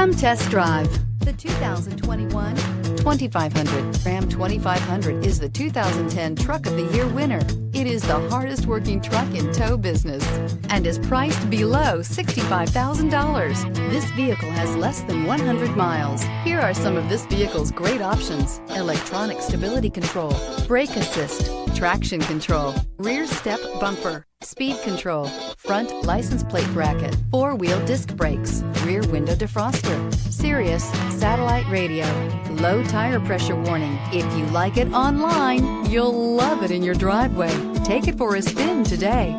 Come test drive the 2021 2500. Ram 2500 is the 2010 Truck of the Year winner. It is the hardest working truck in tow business and is priced below $65,000. This vehicle has less than 100 miles. Here are some of this vehicle's great options: electronic stability control, brake assist, traction control, rear step bumper, speed control, front license plate bracket, four-wheel disc brakes, rear window defroster, Sirius satellite radio, low tire pressure warning. If you like it online, you'll love it in your driveway. Take it for a spin today.